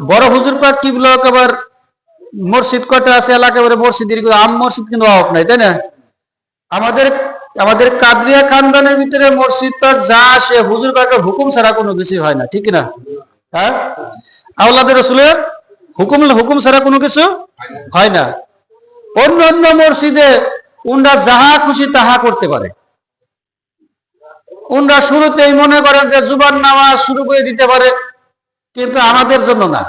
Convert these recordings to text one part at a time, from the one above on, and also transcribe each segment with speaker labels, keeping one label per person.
Speaker 1: বড় হুজুর পাক কিবলা আবার মসজিদ কয়টা আছে এলাকায়, মসজিদের আম মসজিদ কিন্তু অভাব নাই, তাই না? আমাদের আমাদের কাদরিয়া খানদানের ভিতরে মসজিদ পাক যা আসে হুজুর পাকের হুকুম ছাড়া কোনো কিছু হয় না, ঠিক না? হ্যাঁ, আওলাদের রাসূলের হুকুম ছাড়া কোনো কিছু হয় না। অন্য অন্য মসজিদে উনরা যাহা খুশি তাহা করতে পারে। উনরা শুরুতেই মনে করেন যে জুবান নামাজ শুরু করে দিতে পারে, কিন্তু আমাদের জন্য না।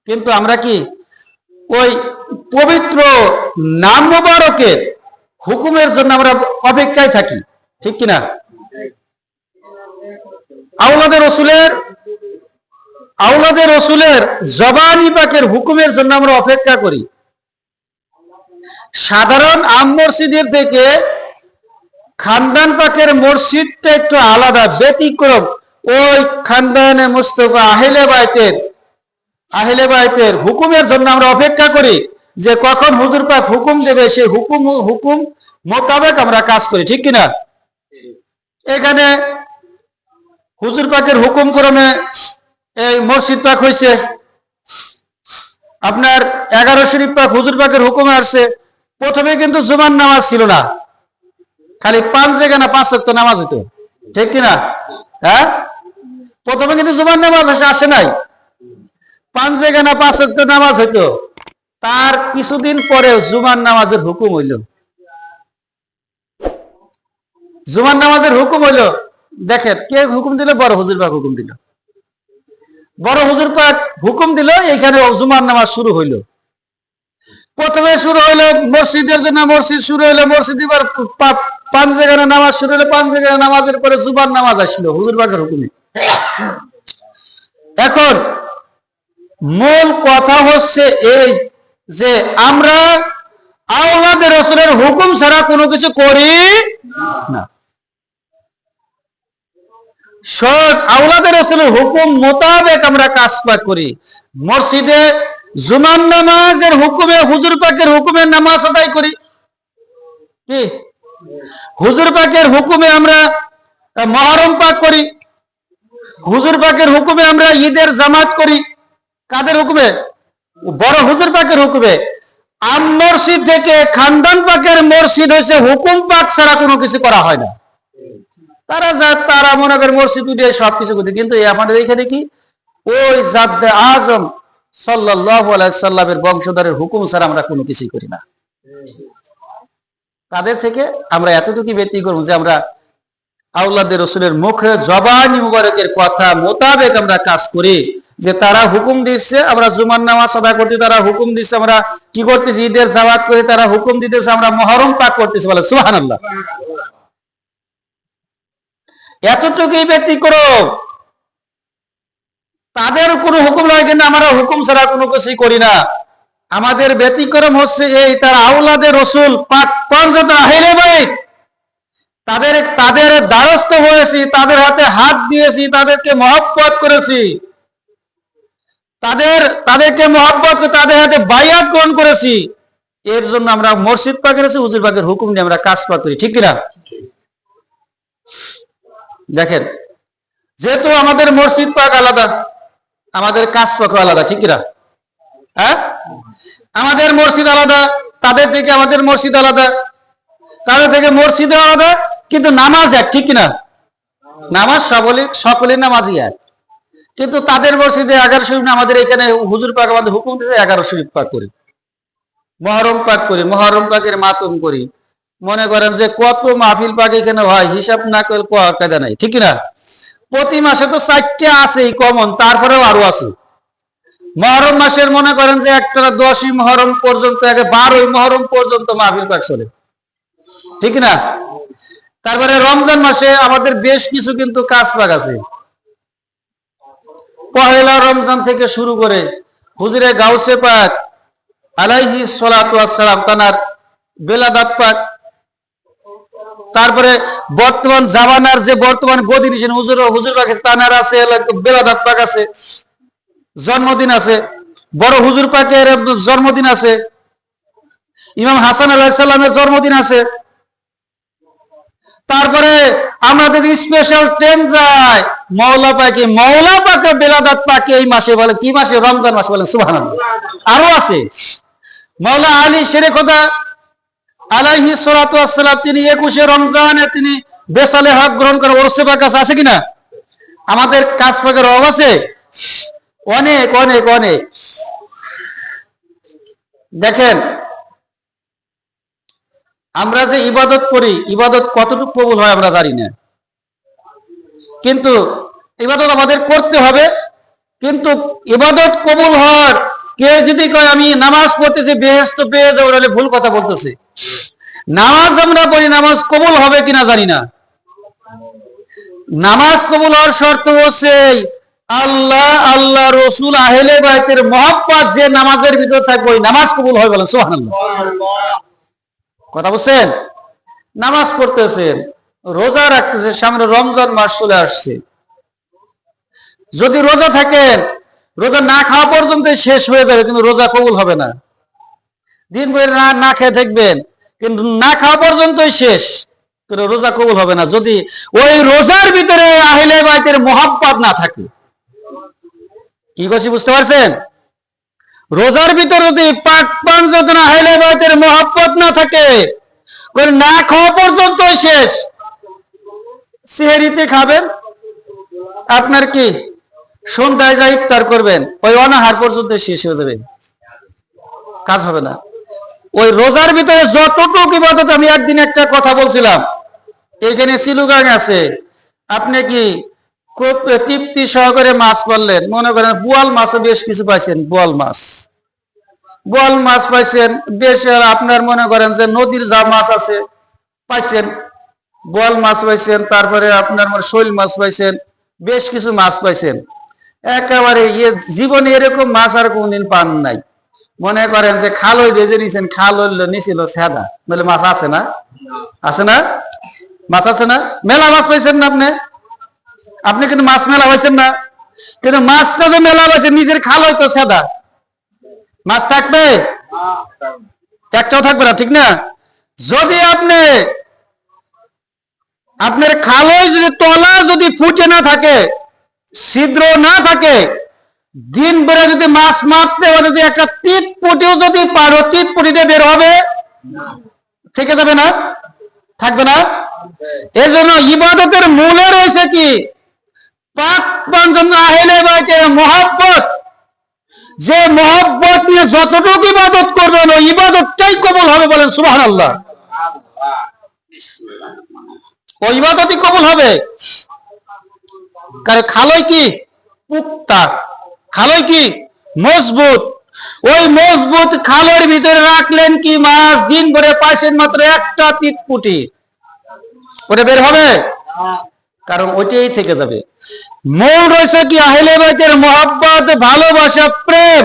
Speaker 1: কিন্তু আমরা কি ওই পবিত্র নাম মোবারকের হুকুমের জন্য আমরা অপেক্ষায় থাকি, ঠিক কিনা? আওলাদের রসুলের জবানি পাকের হুকুমের জন্য আমরা অপেক্ষা করি। সাধারণ আম মসজিদের থেকে খানদান পাকের মসজিদটা একটু আলাদা, ব্যতিক্রম। ওই খানদানে মুস্তাফা আহলে বাইতের হুকুমের জন্য আমরা অপেক্ষা করি যে কখন হুজুর পাক হুকুম দেবে, সেই হুকুম মোতাবেক আমরা কাজ করি, ঠিক কিনা? এখানে হুজুর পাকের হুকুম ক্রমে এই মসজিদ পাক হয়েছে, আপনার 11 শরীফ পাক হুজুর পাকের হুকুমে আসছে। প্রথমে কিন্তু জুমার নামাজ ছিল না, খালি 5 জায়গা 5 ওয়াক্ত নামাজ হইতো, ঠিক কিনা? হ্যাঁ, প্রথমে কিন্তু জুমার নামাজ আসে নাই, 5 জায়গা 5 ওয়াক্ত নামাজ হইতো। তার কিছুদিন পরে জুমার নামাজের হুকুম হইল। জুমার নামাজের হুকুম হইল, দেখেন কে হুকুম দিল? বড় হুজুর পাক হুকুম দিল। বড় হুজুর পাক হুকুম দিল, এখানে জুমার নামাজ শুরু হইল। প্রথমে শুরু হইলো মসজিদের জন্য, মসজিদ শুরু হইলো, মসজিদ এবার 5 জায়গায় নামাজ শুরু হইলো, 5 জায়গায় নামাজের পরে জুমার নামাজ আসলো হুজুর পাকের হুকুমে। এখন মূল কথা হচ্ছে এই যে আমরা আওলাদের রাসূলের হুকুম ছাড়া কোনো কিছু করি না। আওলাদের রাসূলের হুকুম মোতাবেক আমরা কাজ করি। মসজিদে জুমার নামাজের হুকুমে হুজুর পাকের হুকুমে নামাজ আদায় করি, কি হুজুর পাকের হুকুমে আমরা মুহররম পাক করি, হুজুর পাকের হুকুমে আমরা ঈদের জামাত করি। কাদের হুকুমে? বড় হুজুর পাকের হুকুমে। আম মসজিদ থেকে খানদান পাকের মসজিদ হয়েছে হুকুম পাক ছাড়া কোনো কিছু করা হয় না। তারা মনে করে মসজিদ উঠে সবকিছু করতে, কিন্তু আমাদের এখানে কি ওই জাদ্দে আজম সাল্লাল্লাহু আলাইহি সাল্লামের বংশধরের হুকুম ছাড়া আমরা কোনো কিছুই করি না। তাদের থেকে আমরা এতটুকু ব্যতিক্রম যে আমরা আওলাদের রাসূলের মুখে জবানি মুবারকের কথা মোতাবেক আমরা কাজ করি। যে তারা হুকুম দিচ্ছে আমরা জুমার নামাজ আদায় করতে, তারা হুকুম দিচ্ছে আমরা কি করতেছি? ঈদের জামাত করে। তারা হুকুম দিতেছে আমরা মুহররম পাক করতেছি, বলে সুবহানাল্লাহ। এতটুকুই ব্যতিক্রম। তাদের কোনো হুকুম নয়, কিন্তু আমরা হুকুম ছাড়া কোনো কিছুই করি না। আমাদের ব্যতিক্রম হচ্ছে এই, তার আওলাদের রাসূল পাক পর্যন্ত আহলে বাইত তাদের দ্বারস্থ হয়েছি, তাদের হাতে হাত দিয়েছি, তাদেরকে মহব্বত করেছি, তাদেরকে মহব্বত করে তাদের হাতে বাইয়াত গ্রহণ করেছি। এর জন্য আমরা মসজিদ পাকের আছে হুজুর পাকের হুকুম নিয়ে আমরা কাজ করি, ঠিক কিনা? দেখেন, যেহেতু আমাদের মসজিদ পাক আলাদা, আমাদের কাজ পাক আলাদা, ঠিক কিনা? হ্যাঁ, আমাদের মসজিদ আলাদা, তাদের থেকে আমাদের মসজিদ আলাদা, তাদের থেকে মসজিদ আলাদা, কিন্তু নামাজ এক, ঠিক কিনা? নামাজ সকলের নামাজই এক, কিন্তু তাদের মসজিদে 11 শরীফ, আমাদের এখানে হুজুর পাক আমাদের হুকুম দিয়েছে 11 শরীফ পাক করি, মুহররম পাক করি, মুহররম পাকের মাতম করি। মনে করেন যে কত মাহফিল পাক এখানে হয়, হিসাব না করে কায়দা নাই, ঠিক কিনা? প্রতি মাসে তো 4টা আছেই কমন, তারপরেও আরো আছে। মুহররম মাসের মনে করেন যে একটা 10ই মুহররম পর্যন্ত, 12ই মুহররম পর্যন্ত মাহফিল পাক চলে, ঠিক না? তারপরে রমজান মাসে আমাদের বেশ কিছু কিন্তু কাজ পাক আছে। পহেলা রমজান থেকে শুরু করে হুজুরে গাউসে পাক আলাইহিস সালাতু ওয়াস সালাম তানার বেলাদাত পাক, তারপরে বর্তমান জামানার যে বর্তমান গদি নিছেন হুজুর পাক তানার আছে, বেলাদাত পাক আছে, জন্মদিন আছে, বড় হুজুর পাকের জন্মদিন আছে, ইমাম হাসান আলাইহিস সালামের জন্মদিন আছে, তারপরে আমাদের স্পেশাল ট্রেন যায় মৌলা পাকে বেলাদাত পাকে এই মাসে বলে কি মাসে? রমজান মাসে বলে সুবহানাল্লাহ। আরো আছে মৌলা আলী শেরে খোদা আলাইহিস সালাতু ওয়াস সালাম, তিনি 21শে রমজানে তিনি বেসালে হক গ্রহণ করেন। ওরসে পাক আছে কিনা? আমাদের কাজ পাকের অভাব আছে অনেক অনেক অনেক। দেখেন আমরা যে ইবাদত করি, ইবাদত কতটুকু কবুল হয় আমরা জানি না, কিন্তু ইবাদত আমাদের করতে হবে। কিন্তু ইবাদত কবুল হওয়ার কেউ যদি কয় আমি নামাজ পড়তেছি বেহেশত পেয়ে যাবো, তাহলে ভুল কথা বলতেছে। নামাজ আমরা পড়ি, নামাজ কবুল হবে কিনা জানি না। নামাজ কবুল হওয়ার শর্ত হচ্ছে আল্লাহ, আল্লাহ রসুল, আহলে বাইতের মহব্বত যে নামাজের ভিতর থাকবে ওই নামাজ কবুল হয় বলেন সুবহানাল্লাহ। কথা বলছেন? নামাজ পড়তেছেন, রোজা রাখতেছে, সামনে রমজান মাস চলে আসছে, যদি রোজা থাকেন রোজা না খাওয়া পর্যন্ত শেষ হয়ে যাবে, কিন্তু রোজা কবুল হবে না। দিন ভরে না খেয়ে থাকবেন, কিন্তু না খাওয়া পর্যন্তই শেষ, কিন্তু রোজা কবুল হবে না যদি ওই রোজার ভিতরে আহলে বাইতের মহব্বত না থাকে। কি বলছি বুঝতে পারছেন? রোজার ভিতরে যদি পাক পান যদি আহলে বাইতের মহব্বত না থাকে, না খাওয়া পর্যন্তই শেষ। সেহরিতে খাবেন, আপনার কি সন্ধ্যায় যা ইফতার করবেন ওই অনাহার পর্যন্ত শেষ হয়ে যাবে, কাজ হবে না। ওই রোজার ভিতরে যতটুকু ইবাদত, আমি একদিন একটা কথা বলছিলাম, এখানে সিলুগাং আছে, আপনি কি খুব তৃপ্তি সহকারে মাছ পারলেন, মনে করেন বোয়াল মাছও বেশ কিছু পাইছেন, বোয়াল মাছ পাইছেন বেশ, আপনার মনে করেন যে নদীর যা মাছ আছে পাইছেন, বোয়াল মাছ পাইছেন, তারপরে আপনার শৈল মাছ পাইছেন, বেশ কিছু মাছ পাইছেন। একেবারে জীবনে এরকম মাছ আর কোনদিন পান নাই। মনে করেন যে খাল ওই বেজে নিছেন, খাল নিছিল সাদা, বলে মাছ আছে না? আছে না? মাছ আছে না? মেলা মাছ পাইছেন না আপনি কিন্তু মাছ মেলা হয়েছেন না, কিন্তু মাছটা যে মেলা হয়েছে নিজের খাল হয়তো সাদা, মাছ থাকবে? একটাও থাকবে না, ঠিক না? যদি আপনার খালই যদি তলা যদি ফুটে না থাকে, ছিদ্র না থাকে, দিন বেড়ে যদি মাছ মারতে হবে, যদি একটা তীত পুটিও যদি পারো, তীত পুটিতে বের হবে, থেকে যাবে না? থাকবে না? এই জন্য ইবাদতের মূলে রয়েছে কি? পাক পাঞ্জন আহলে বাইতের মহব্বত। যে মহব্বত নিয়ে যতটুকু ইবাদত করবেন ওই ইবাদতটাই কবুল হবে বলেন সুবহানাল্লাহ। ওই ইবাদতই কবুল হবে। কারণ খালই কি পুক্তা, খালই কি মজবুত। ওই মজবুত খালের ভিতরে রাখলেন কি মাছ, দিন ভরে পাইছেন মাত্র একটা তীতপুটি, ওটা বের হবে? কারণ ওইটাই থেকে যাবে। মূল রয়েছে কি আহলে বাইতের মহব্বত, ভালোবাসা, প্রেম।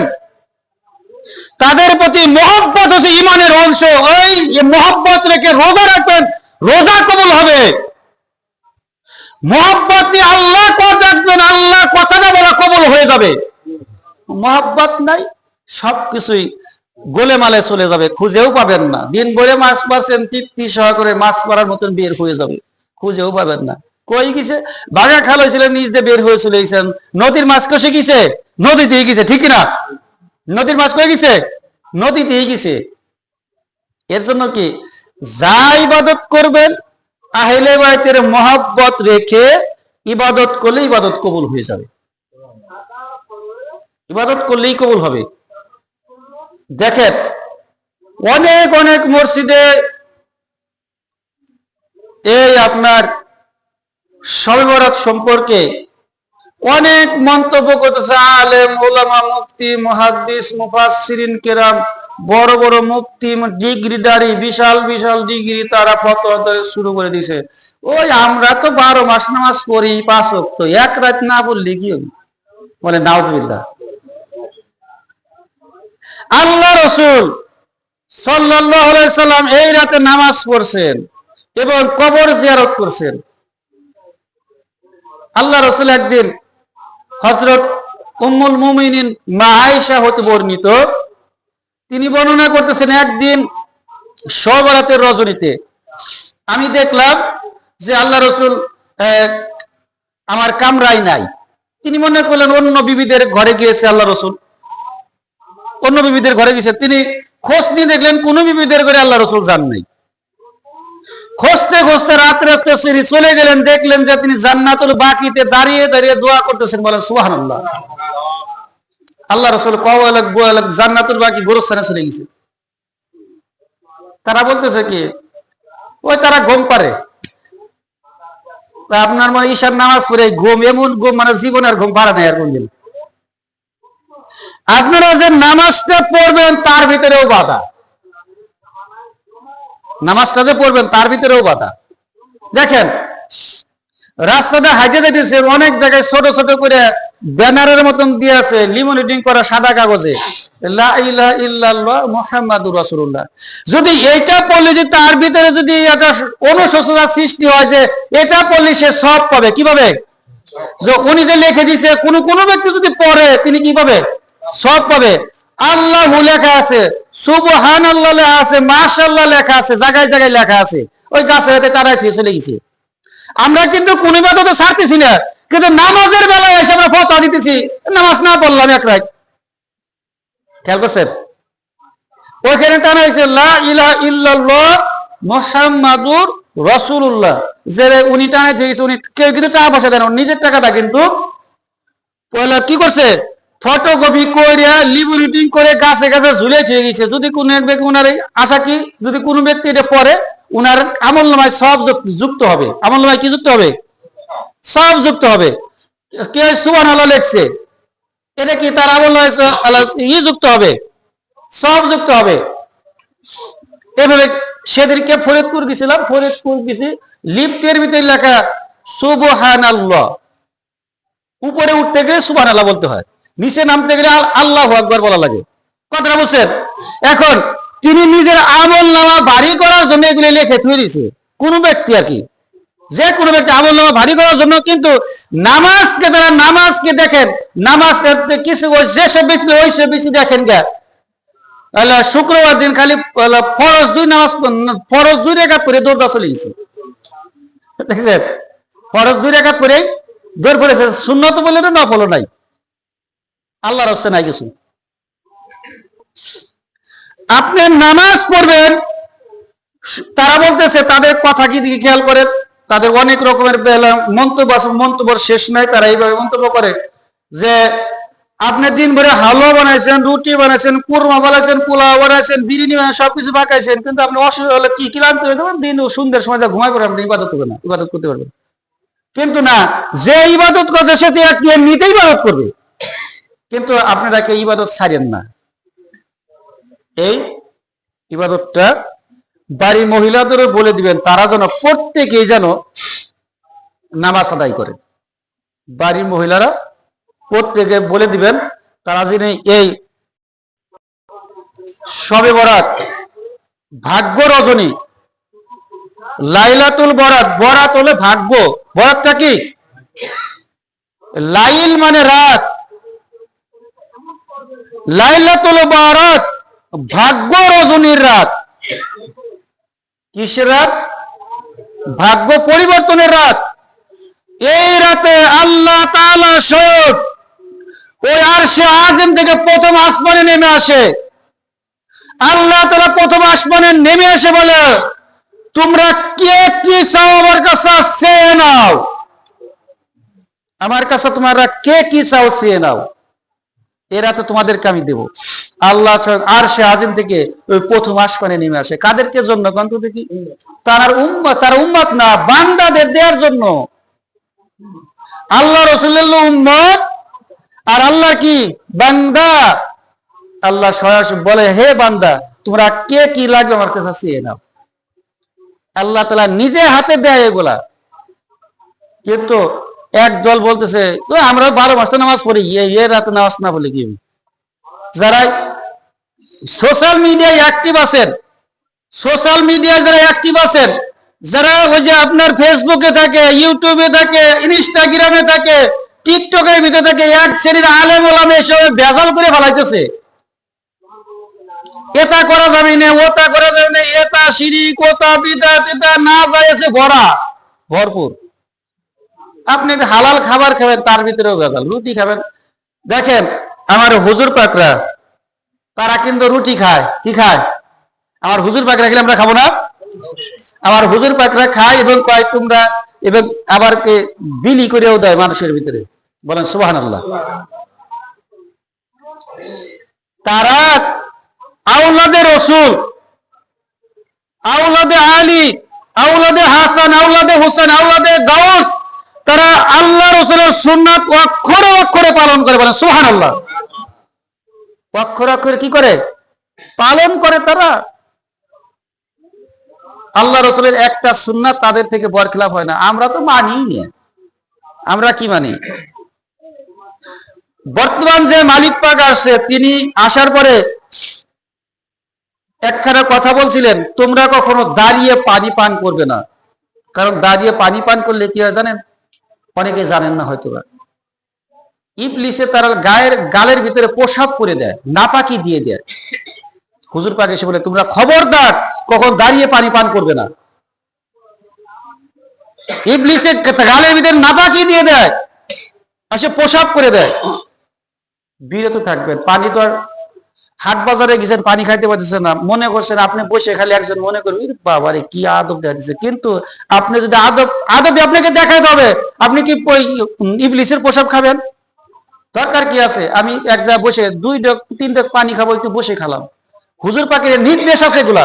Speaker 1: তাদের প্রতি মহব্বত হচ্ছে ইমানের অংশ। ওই মহব্বত রেখে রোজা রাখবেন, রোজা কবুল হবে। মহব্বত নিয়ে আল্লাহ কথা রাখবেন, আল্লাহ কথাটা বলা কবুল হয়ে যাবে। মহব্বত নাই, সবকিছুই গোলেমালে চলে যাবে, খুঁজেও পাবেন না। দিন ভরে মাছ মারছেন, তৃপ্তি সহকারে মাছ মারার মতন বের হয়ে যাবে, খুঁজেও পাবেন না। কই গেছে? বাঘা খাল হয়েছিল, নিজ দিয়ে বের হয়ে চলে গেছেন। নদীর মাছ কষে গেছে, নদীতেই গেছে, ঠিক না? নদীর মাছ কয়ে গেছে, নদীতেই গেছে। এর জন্য কি যা ইবাদত করবেন আহলে বাইতের মহব্বত রেখে ইবাদত করলে ইবাদত কবুল হয়ে যাবে। ইবাদত করলেই কবুল হবে। দেখেন অনেক অনেক মসজিদে এই আপনার শবে বরাত সম্পর্কে অনেক মন্তব্য করতেছে আলেম, ওলামা, মুফতি, মুহাদ্দিস, মুফাসসিরিন কেরাম, বড় বড় মুফতি, ডিগ্রিদারি, বিশাল বিশাল ডিগ্রি, তারা ফতোয়া শুরু করে দিছে। ওই আমরা তো 12 মাস নামাজ পড়ি, 5 ওয়াক্ত, এক রাত না পড়লে কি হবে? বলে নাউজুবিল্লাহ। আল্লাহ রাসূল সাল্লাল্লাহু আলাইহি সাল্লাম এই রাতে নামাজ পড়ছেন এবং কবর জিয়ারত করছেন। আল্লাহ রাসূল একদিন হযরত উম্মুল মুমিনিন মা আয়েশা হতে বর্ণিত, তিনি বর্ণনা করতেছেন, একদিন শবে বরাতের রজনীতে আমি দেখলাম যে আল্লাহ রসুল আমার কামরাই নাই, তিনি মনে করলেন অন্য বিবিদের ঘরে গিয়েছে আল্লাহ রসুল, অন্য বিবিদের ঘরে গিয়েছে। তিনি খোঁজ নিয়ে দেখলেন কোন বিবিদের ঘরে আল্লাহ রসুল যান নাই। খুঁজতে খুঁজতে রাত্রে তিনি চলে গেলেন, দেখলেন যে তিনি জান্নাতুল বাকিতে দাঁড়িয়ে দাঁড়িয়ে দোয়া করতেছেন, বলেন সুবহানাল্লাহ। আল্লাহ রসুল জান্নাতুল বাকি গোরস্থানে চলে গেছে। তারা বলতেছে কি, ওই তারা ঘুম পারে, আপনার মানে ঈশার নামাজ পড়ে ঘুম, এমন ঘুম মানে জীবন আর ঘুম পারে নাই আর কোনদিন। আপনারা যে নামাজটা পড়বেন তার ভিতরেও বাধা, নামাজটা যে পড়বেন তার ভিতরেও বাধা। দেখেন রাস্তাটা হাইটে দিতেছে, অনেক জায়গায় ছোট ছোট করে ব্যানারের মতন দিয়ে আছে, লিমিনেটিং করা সাদা কাগজে লা ইলাহা ইল্লাল্লাহ মুহাম্মাদুর রাসূলুল্লাহ। যদি এইটা পড়লে যদি তার ভিতরে যদি একটা অনুশোচনা সৃষ্টি হয় যে এটা পড়লে সে সব পাবে, কি পাবে? যে উনি যে লিখে দিয়েছে, কোন ব্যক্তি যদি পড়ে তিনি কি পাবে? সব পাবে। আল্লাহু লেখা আছে, সুবহানাল্লাহ লেখা আছে, মাশাআল্লাহ লেখা আছে, জায়গায় জায়গায় লেখা আছে, ওই গাছের হাতে কাটাই থেকে চলে গেছে। আমরা কিন্তু কোন ইবাদত ছাড়তেছি না, কিন্তু নামাজের বেলায় এসে আমরা ফতোয়া দিতেছি, নামাজ না পড়লাম এক রাত। খেয়াল করছেন? ওইখানে টানা হয়েছে লা ইলাহা ইল্লাল্লাহ মুহাম্মাদুর রাসূলুল্লাহ, যে উনি টানা দিয়েছে, উনি কেউ কিন্তু টাকা পয়সা দেন, নিজের টাকাটা কিন্তু পয়লা কি করছে, ফটোকপি করে লিমিনেটিং করে গাছে গাছে ঝুলে দিয়ে গেছে। যদি কোনো এক ব্যক্তি, উনার আশা কি, যদি কোনো ব্যক্তি এটা পড়ে উনার আমলনামায় সব যুক্ত হবে। আমলনামায় কি যুক্ত হবে? সব যুক্ত হবে। কে সুবহানাল্লাহ লিখছে, এটা কি তার আমলনামায় যুক্ত হবে, সব যুক্ত হবে। এভাবে সেদিনকে ফরিদপুর গেছিলাম, ফরিদপুর গেছি, লিফটের ভিতরে লেখা সুবহানাল্লাহ, উপরে উঠতে গেলে সুবহানাল্লাহ বলতে হয়, নিচে নামতে গেলে আল্লাহু আকবার বলা লাগে। কথাটা বুঝছেন? এখন তিনি নিজের আমলনামা ভারী করার জন্য এগুলো লিখে থুয়ে দিয়েছে। কোন ব্যক্তি আর কি, যে কোনো ব্যক্তি আমলনামা ভারী করার জন্য, কিন্তু নামাজকে তারা নামাজকে দেখেন, নামাজ কিছু যেসব বেশি ওই সব বেশি দেখেন গা। শুক্রবার দিন খালি ফরজ দুই রেখাত করে দৌড় চলে গেছে, দেখছেন? ফরজ দুই রেখাত করে দৌড় পড়েছে, সুন্নত বলে না ফলো নাই, আল্লাহর হচ্ছে নাই কিছু। আপনি নামাজ পড়বেন, তারা বলতেছে, তাদের কথা কি দিকে খেয়াল করেন, তাদের অনেক রকমের মন্তব্য শেষ নাই। তারা এইভাবে মন্তব্য করে যে আপনি দিন ভরে হালুয়া বানাইছেন, রুটি বানাইছেন, কুরমা বানাইছেন, পোলাও বানাইছেন, বিরিয়ানি বানাইছেন, সবকিছু পাকাইছেন, কিন্তু আপনি অসুবিধা হলে কি ক্লান্ত হয়ে যাবেন, দিন সন্ধ্যের সময় যা ঘুমাই পড়ে আপনি ইবাদত করবেন না, ইবাদত করতে পারবেন। কিন্তু না, যে ইবাদত করতে সে এমনিতে ইবাদত করবে, কিন্তু আপনারা কেউ ইবাদত ছাড়েন না। এই ইবাদতটা বাড়ির মহিলাদেরও বলে দিবেন, তারা যেন প্রত্যেকেই যেন নামাজ আদায় করে। বাড়ির মহিলারা প্রত্যেকে বলে দিবেন, তারা যেন এই শবে বরাত, ভাগ্য রজনী, লাইলাতুল বরাত, বরাত হলে ভাগ্য, বরাতটা কি? লাইল মানে রাত, লাইলাতুল বরাত ভাগ্য রজনীর রাত। কিসের রাত? ভাগ্য পরিবর্তনের রাত। এই রাতে আল্লাহ তাআলা স্বয়ং ওই আরশে আযম থেকে প্রথম আসমানে নেমে আসে। আল্লাহ তাআলা প্রথম আসমানে নেমে এসে বলে, তোমরা কে কি চাও আমার কাছে চেয়ে নাও, আমার কাছে তোমরা কে কি চাও চেয়ে নাও, এ রাতে তোমাদেরকে আমি দেব। আল্লাহ আরশে আযম থেকে ওই প্রথম আসমানে নেমে আসে। কাদেরকে জন্য? গন্ত দেখি, তার উম্মত না, বান্দাদের দেওয়ার জন্য। আল্লাহ রাসূলের উম্মত আর আল্লাহ কি বান্দা। আল্লাহ সরাসরি বলে, হে বান্দা, তোমরা কে কি লাগবে আমার কাছে চেয়ে নাও। আল্লাহ তাআলা নিজে হাতে দেয় এগুলা। কিন্তু এক দল বলতেছে, তো আমরা 12 মাস নামাজ পড়ি, এই রাতে নামাজ না বলে কি? যারা সোশ্যাল মিডিয়ায় অ্যাক্টিভ আছেন, সোশ্যাল মিডিয়ায় যারা অ্যাক্টিভ আছেন, যারা ওই যে আপনার ফেসবুকে থাকে, ইউটিউবে থাকে, ইনস্টাগ্রামে থাকে, টিকটকের ভিতরে থাকে, এক শ্রেণীর আলেম ওলামা এসব ভেজাল করে ফেলাইতেছে। এটা করা যাবে না, ওটা করা যাবে না, এটা শিরিক, ওটা বিদআত, এটা না যায় আছে ভরা। ভরপুর। আপনি হালাল খাবার খাবেন, তার ভিতরেও ভেজাল। রুটি খাবেন, দেখেন আমার হুজুর পাকরা তারা কিন্তু রুটি খায়। কি খায়? আমার হুজুর পাকরা খেলে আমরা খাবো না? আমার হুজুর পাকরা খায় এবং কয় তোমরা, এবং আবার কে বিলি করেও দেয় মানুষের ভিতরে। বলেন সুবহানাল্লাহ। তারা আওলাদে রসুল, আওলাদে আলী, আওলাদে হাসান, আওলাদে হোসেন, আওলাদে গাউস, তারা আল্লাহ রসুলের সুন্নাত অক্ষরে অক্ষরে পালন করে। বলেন সুবহানাল্লাহ। অক্ষরে অক্ষরে কি করে পালন করে তারা? আল্লাহ রসুলের একটা সুন্নাত তাদের থেকে বরখিলাফ হয় না। আমরা তো মানি না। আমরা কি মানি? বর্তমান যে মালিক পাক আসছে, তিনি আসার পরে একখানা কথা বলছিলেন, তোমরা কখনো দাঁড়িয়ে পানি পান করবে না। কারণ দাঁড়িয়ে পানি পান করলে কি হয় জানেন? অনেকে জানেন না হয়তো। ইবলিসে তারা গালের ভিতরে পেশাব করে দেয়, নাপাকি দিয়ে দেয়। হুজুর পাক এসে বলে তোমরা খবরদার কখন দাঁড়িয়ে পানি পান করবে না। ইবলিসে গালের ভিতরে নাপাকি দিয়ে দেয়, আসে পেশাব করে দেয়। বিরত থাকবেন। পানি তো আর হাট বাজারে গেছেন, পানি খাইতে পারতেছেন না, মনে করছেন আপনি বসে খালি একজন মনে করবে বাবারে কি আদব দেখা দিচ্ছে। কিন্তু আপনি যদি আদবে আপনাকে দেখাতে হবে, আপনি কি ইবলিসের পেশাব খাবেন? দরকার কি আছে? আমি এক জায়গায় বসে 2-3 ডগ পানি খাবো, একটু বসে খেলাম। হুজুর পাকের নির্দেশ আছে এগুলা।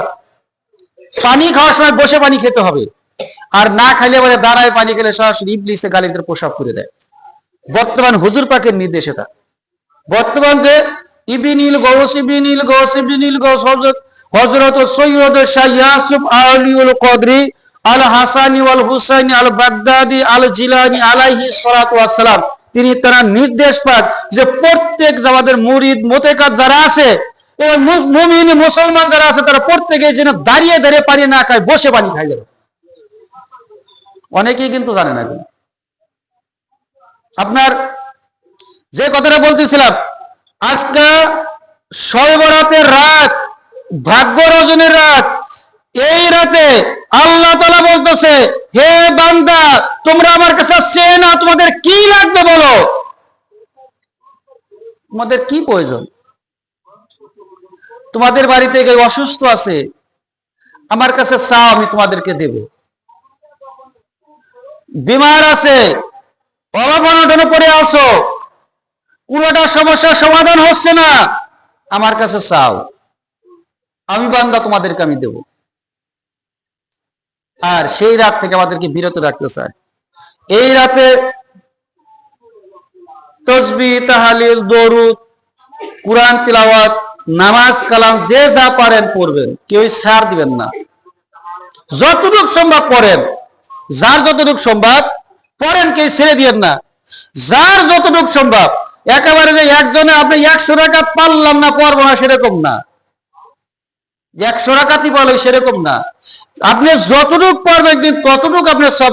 Speaker 1: পানি খাওয়ার সময় বসে পানি খেতে হবে, আর না খাইলে বলে দাঁড়ায় পানি খেলে সরাসরি ইবলিসে গালের ভিতরে পেশাব করে দেয়। বর্তমান হুজুর পাকের নির্দেশ এটা। বর্তমান যে ইবনুল গৌস হযরত সৈয়দ শাহ ইয়াসুফ আলিউল কদরি আল হাসানি ওয়াল হুসাইনি আল বাগদাদি আল জিলানি আলাইহিস সালাতু ওয়াস সালাম, তিনি তারা নির্দেশ পাক যে প্রত্যেক আমাদের মুরিদ মোতেকাত যারা আছে এবং মুমিন মুসলমান যারা আছে, তারা প্রত্যেকে যেন দাঁড়িয়ে দাঁড়িয়ে পানি না খায়, বসে পানি খায় যাবে। অনেকেই কিন্তু জানে না। আপনার যে কথাটা বলতেছিলাম, আজকে শবে বরাতের রাত, ভাগ্য রজনের রাত, এই রাতে আল্লাহ তাআলা বলতেছে, হে বান্দা তোমরা আমার কাছে চেয়ে না, তোমাদের কি লাগবে বলো, তোমাদের কি প্রয়োজন? তোমাদের বাড়িতে কেউ অসুস্থ আছে, আমার কাছে চাও, আমি তোমাদেরকে দেব। বিমার আছে, অভাব অনটনে পড়ে আসো, পুরোটা সমস্যার সমাধান হচ্ছে না, আমার কাছে চাও, আমি বান্দা তোমাদেরকে আমি দেব। আর সেই রাত থেকে আমাদেরকে বিরত রাখতে চায়। এই রাতে তাসবিহ, তাহলিল, দরুদ, কুরআন তিলাওয়াত, নামাজ কালাম যে যা পারেন পড়বেন, কেউ ছাড় দিবেন না। যতটুকু সম্ভব পড়েন, যার যতটুকু সম্ভব পড়েন, কেউ ছেড়ে দিবেন না। যার যতটুকু সম্ভব, একেবারে যে একজনে আপনি 100 রাকাত পারলাম না পড়বো না সেরকম না, 100 রাকাতই বলে সেরকম না। আপনি যতটুকু পারবেন ততটুকু আপনার সব।